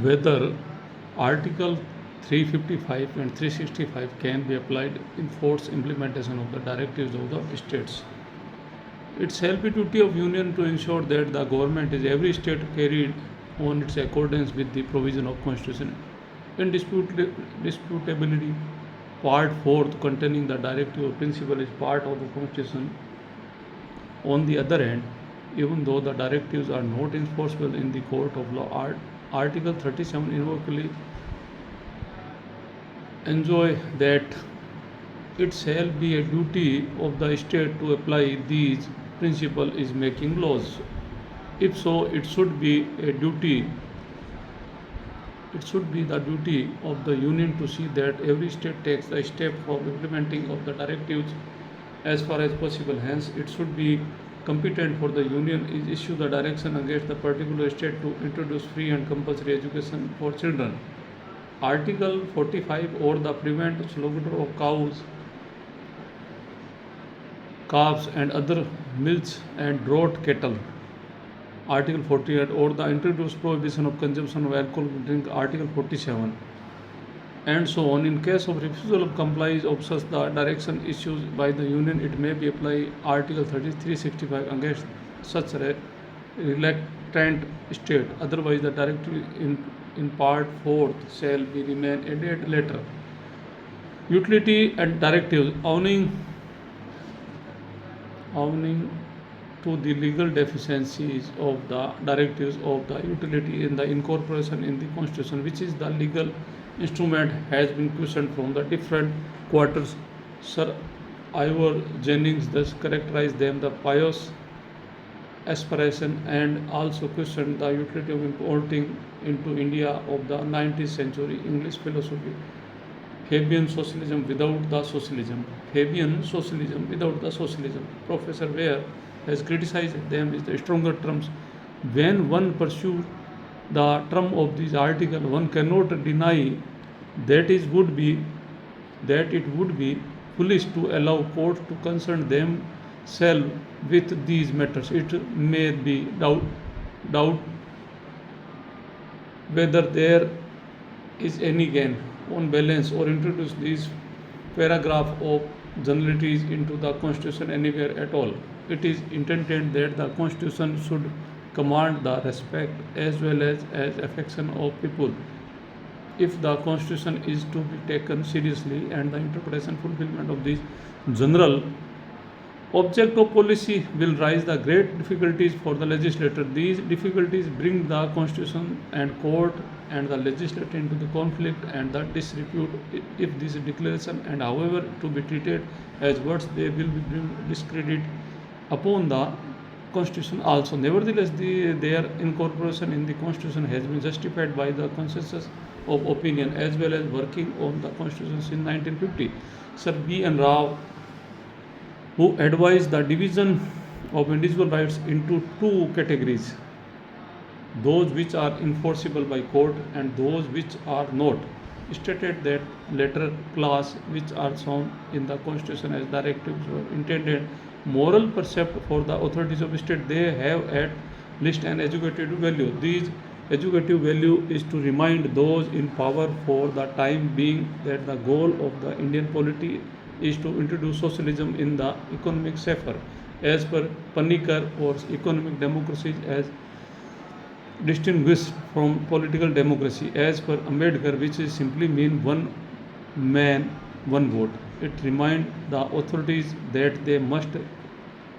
whether Article 355 and 365 can be applied in force implementation of the directives of the states. It shall be duty of union to ensure that the government is every state carried on its accordance with the provision of constitution. Indisputability, part 4th containing the directive of principle is part of the constitution. On the other hand, even though the directives are not enforceable in the court of law, Article 37 invariably enjoy that it shall be a duty of the state to apply these principles is making laws. If so, it should be the duty of the union to see that every state takes the step for implementing of the directives as far as possible. Hence, it should be competent for the union is issue the direction against the particular state to introduce free and compulsory education for children. Article 45 or the prevent slaughter of cows, calves and other milch and draught cattle. Article 48 or the introduced prohibition of consumption of alcoholic drink. Article 47 and so on. In case of refusal of compliance of such the direction issued by the union, it may be applied Article 365 against such a reluctant state. Otherwise, the directive in part 4th shall be remain a date later. Utility and directives owning to the legal deficiencies of the directives of the utility in the incorporation in the constitution, which is the legal instrument, has been questioned from the different quarters. Sir Ivor Jennings thus characterized them the pious aspiration and also questioned the utility of importing into India of the 19th century English philosophy. Fabian socialism without the socialism. Fabian socialism without the socialism. Professor Ware has criticized them with the stronger terms. When one pursues the term of this article, one cannot deny that it would be foolish to allow courts to concern themselves with these matters. It may be doubt whether there is any gain on balance or introduce these paragraph of generalities into the constitution anywhere at all. It is intended that the constitution should command the respect as well as affection of people. If the constitution is to be taken seriously and the interpretation fulfillment of this general object of policy will raise the great difficulties for the legislator. These difficulties bring the constitution and court and the legislature into the conflict and the disrepute if this declaration and however to be treated as words they will bring discredit upon the constitution also. Nevertheless, their incorporation in the constitution has been justified by the consensus of opinion as well as working on the constitution since 1950. Sir B. N. Rao, who advised the division of individual rights into two categories, those which are enforceable by court and those which are not, stated that latter class which are shown in the constitution as directives were intended moral precept for the authorities of state. They have at least an educative value. These educative value is to remind those in power for the time being that the goal of the Indian polity is to introduce socialism in the economic sphere as per Panikkar, or economic democracy as distinguished from political democracy as per Ambedkar, which is simply mean one man, one vote. It reminds the authorities that they must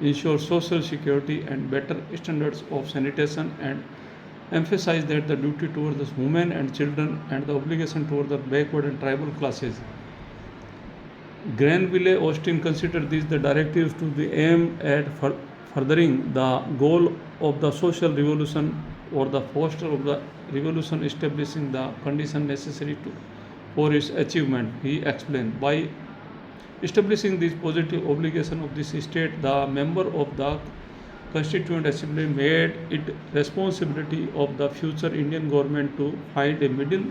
ensure social security and better standards of sanitation and emphasize that the duty towards the women and children and the obligation towards the backward and tribal classes. Granville Austin considered these the directives to be aimed at furthering the goal of the social revolution or the foster of the revolution, establishing the condition necessary for its achievement. He explained, by establishing this positive obligation of this state, the member of the Constituent Assembly made it responsibility of the future Indian government to find a middle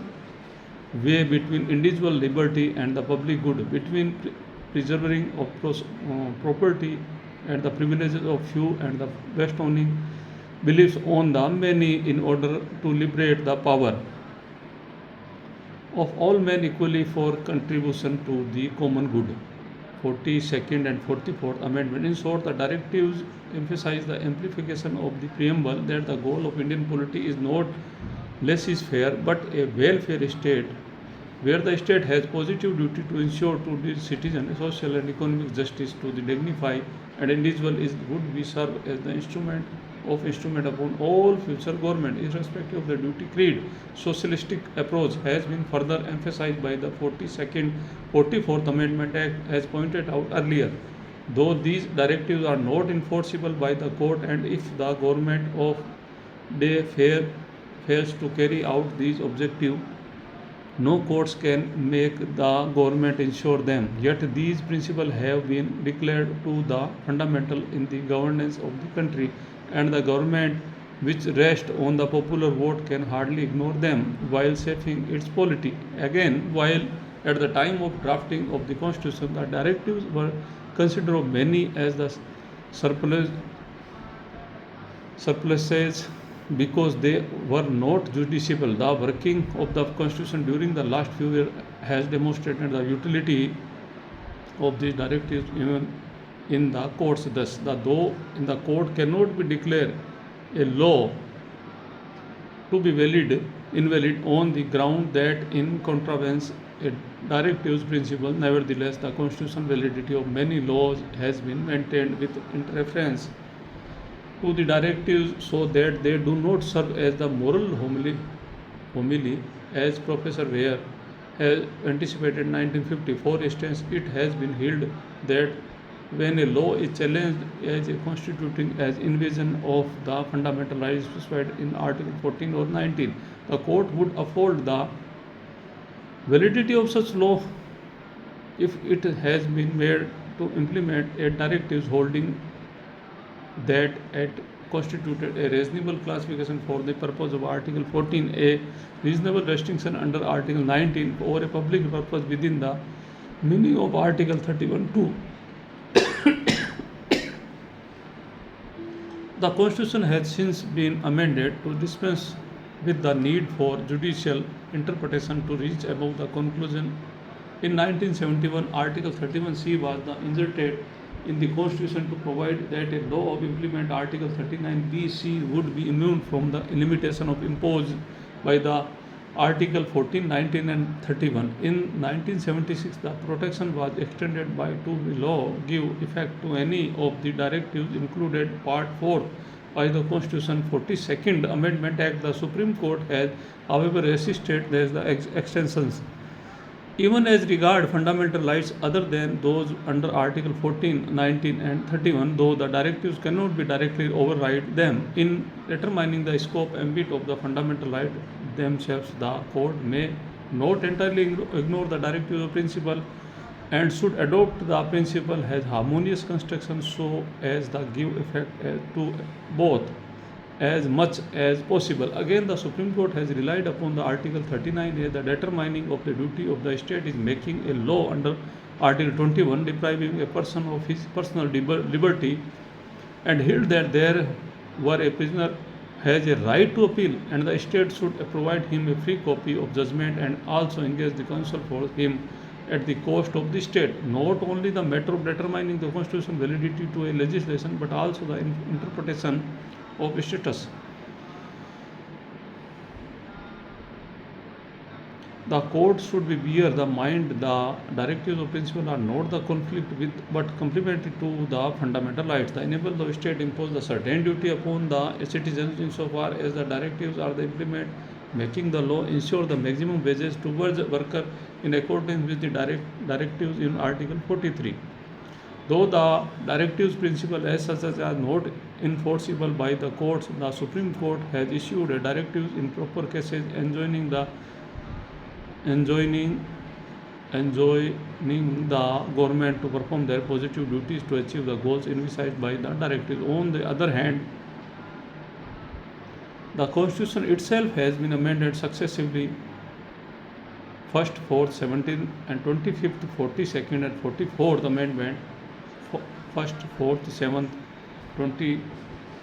way between individual liberty and the public good, between preserving of property and the privileges of few and the bestowing beliefs on the many in order to liberate the power. of all men equally for contribution to the common good. 42nd and 44th Amendment. In short, the directives emphasize the amplification of the preamble that the goal of Indian polity is not less is fair but a welfare state where the state has positive duty to ensure to the citizen social and economic justice to the dignify and individual is would be served as the instrument upon all future government irrespective of the duty creed. Socialistic approach has been further emphasized by the 42nd 44th Amendment Act as pointed out earlier. Though these directives are not enforceable by the court and if the government of day fails to carry out these objectives, no courts can make the government ensure them. Yet these principles have been declared to the fundamental in the governance of the country, and the government which rests on the popular vote can hardly ignore them while shaping its polity. Again, while at the time of drafting of the constitution, the directives were considered of many as the surplus surpluses because they were not justiciable. The working of the constitution during the last few years has demonstrated the utility of these directives even in the courts. Thus, the though in the court cannot be declared a law to be invalid on the ground that in contravenes a directives principle. Nevertheless, the constitutional validity of many laws has been maintained with reference to the directives so that they do not serve as the moral homily as Professor Ware has anticipated in 1950. For instance, it has been held that when a law is challenged as a constituting as invasion of the fundamental rights specified in Article 14 or 19, the court would uphold the validity of such law if it has been made to implement a directives holding that it constituted a reasonable classification for the purpose of Article 14, a reasonable restriction under Article 19 or a public purpose within the meaning of Article 31(2). The Constitution has since been amended to dispense with the need for judicial interpretation to reach above the conclusion. In 1971, Article 31C was inserted in the Constitution to provide that a law of implement Article 39B(c) would be immune from the limitation of imposed by the Article 14, 19 and 31. In 1976, the protection was extended by to the law give effect to any of the directives included Part 4 by the Constitution. 42nd Amendment Act. The Supreme Court has, however, resisted the extensions. Even as regard fundamental rights other than those under Article 14, 19 and 31, though the directives cannot be directly override them, in determining the scope ambit of the fundamental right themselves, the court may not entirely ignore the directives of principle and should adopt the principle as harmonious construction so as to give effect to both as much as possible. Again, the Supreme Court has relied upon the Article 39 as the determining of the duty of the state is making a law under Article 21 depriving a person of his personal liberty and held that there were a prisoner has a right to appeal and the state should provide him a free copy of judgment and also engage the counsel for him at the cost of the state. Not only the matter of determining the constitutional validity to a legislation but also the interpretation of status. The court should be bear the mind the directives of principle are not the conflict with but complementary to the fundamental rights. The enable the state impose the certain duty upon the citizens insofar as the directives are the implement making the law ensure the maximum wages towards the worker in accordance with the directives in Article 43. Though the directives principle as such are not enforceable by the courts, the Supreme Court has issued a directives in proper cases enjoining the government to perform their positive duties to achieve the goals envisaged by the directives. On the other hand, the Constitution itself has been amended successively 1st, 4th, 17th and 25th, 42nd and 44th Amendment, 1st, 4th, 7th, 20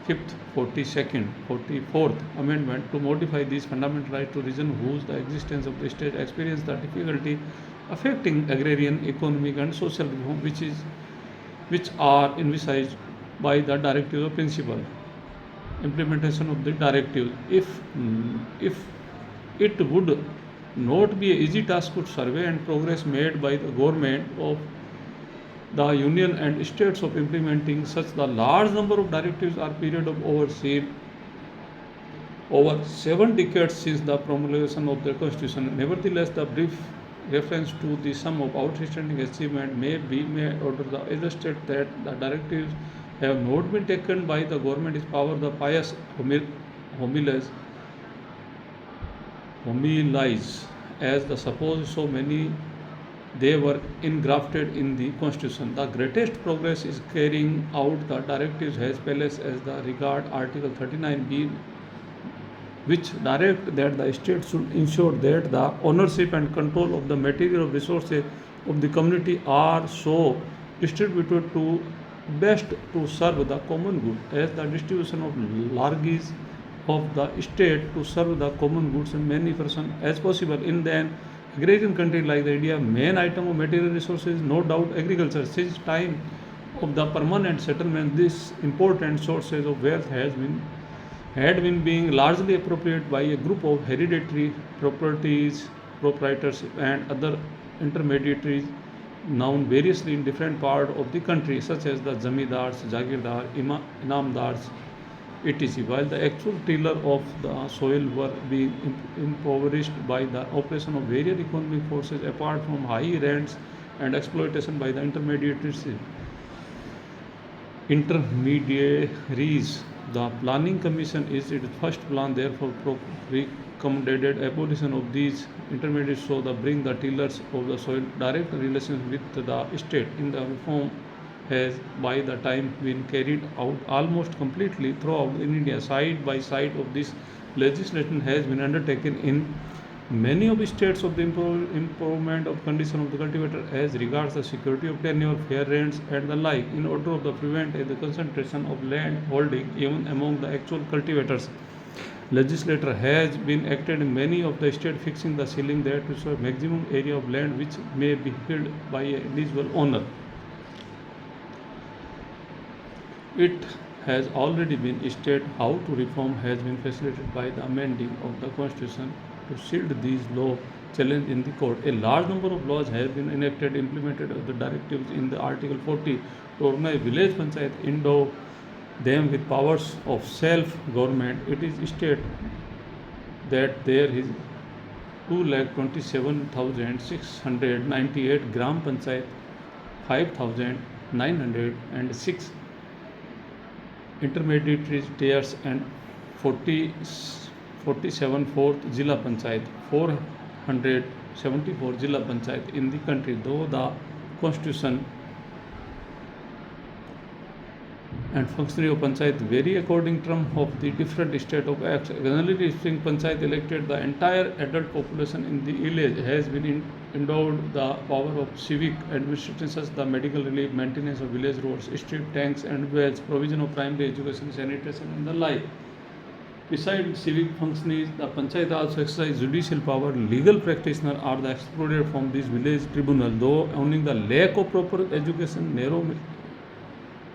Fifth, 42nd, 44th Amendment to modify these fundamental rights to region whose the existence of the state experience the difficulty affecting agrarian, economic and social reform which are envisaged by the directive of principle. Implementation of the directive. If it would not be an easy task to survey and progress made by the government of the union and states of implementing such the large number of directives are period of overseen over 7 decades since the promulgation of the constitution. Nevertheless, the brief reference to the sum of outstanding achievement may be made order the illustrate that the directives have not been taken by the government is power the pious homilies as the suppose so many they were engrafted in the constitution. The greatest progress is carrying out the directives as well as the regard Article 39b, which direct that the state should ensure that the ownership and control of the material resources of the community are so distributed to best to serve the common good as the distribution of largesse of the state to serve the common goods and many persons as possible in an agrarian country like the India. Main item of material resources no doubt agriculture. Since time of the permanent settlement, this important sources of wealth had been being largely appropriated by a group of hereditary proprietors and other intermediaries known variously in different parts of the country, such as the zamindars, jagirdar, inamdars, etc., while the actual tiller of the soil were being impoverished by the operation of various economic forces apart from high rents and exploitation by the intermediaries. The Planning Commission is its first plan, therefore recommended abolition of these intermediaries so that bring the tillers of the soil direct relations with the state. In the reform has by the time been carried out almost completely throughout in India. Side by side of this legislation has been undertaken in many of the states of the improvement of condition of the cultivator as regards the security of tenure, fair rents and the like in order of the prevent the concentration of land holding even among the actual cultivators. Legislator has been acted in many of the states fixing the ceiling that is a maximum area of land which may be held by an individual owner. It has already been stated how to reform has been facilitated by the amending of the constitution to shield these laws challenged in the court. A large number of laws have been enacted, implemented of the directives in the Article 40 to organize village panchayat, endow them with powers of self-government. It is stated that there is 2,27,698 gram panchayat, 5,906 intermediate tiers and 47 fourth Jilla Panchayat, 474 Jilla Panchayat in the country. Though the constitution and functionary of Panchayat vary according to term of the different state of acts. Generally speaking, Panchayat elected the entire adult population in the village has been endowed the power of civic administration such as the medical relief, maintenance of village roads, street tanks and wells, provision of primary education, sanitation and the like. Besides civic functionaries, the Panchayat also exercise judicial power. Legal practitioners are the excluded from this village tribunal, though owning the lack of proper education, narrow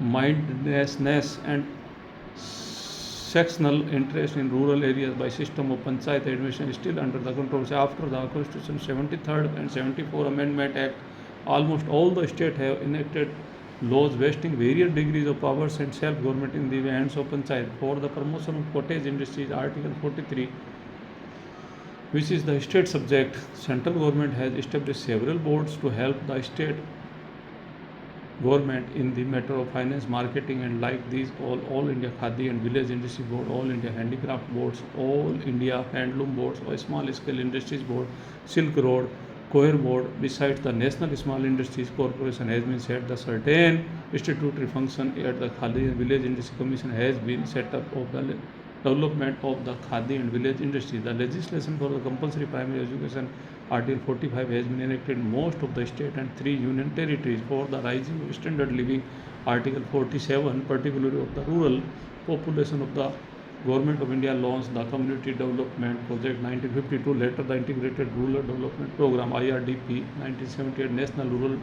mindedness and sectional interest in rural areas by system of panchayat administration is still under the controversy. After the Constitution 73rd and 74 Amendment Act, almost all the states have enacted laws vesting various degrees of powers and self-government in the hands of panchayat. For the promotion of cottage industries, Article 43, which is the state subject, central government has established several boards to help the state government in the matter of finance, marketing and like these all India Khadi and Village Industry Board, All India Handicraft Boards, All India Handloom Boards, or Small Scale Industries Board, Silk Road, Coir Board. Besides the National Small Industries Corporation has been set, the certain statutory function at the Khadi and Village Industry Commission has been set up of the development of the Khadi and village industry. The legislation for the compulsory primary education, Article 45, has been enacted in most of the state and 3 union territories. For the rising of standard living, Article 47, particularly of the rural population of the Government of India launched the Community Development Project 1952, later the Integrated Rural Development Program IRDP, 1978 National Rural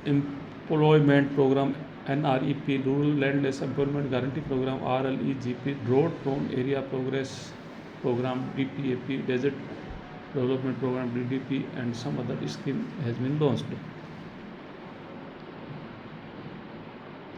Employment Program NREP, Rural Landless Employment Guarantee Program RLEGP, Drought Prone Area Progress Program DPAP, Desert Development Program DDP, and some other scheme has been launched.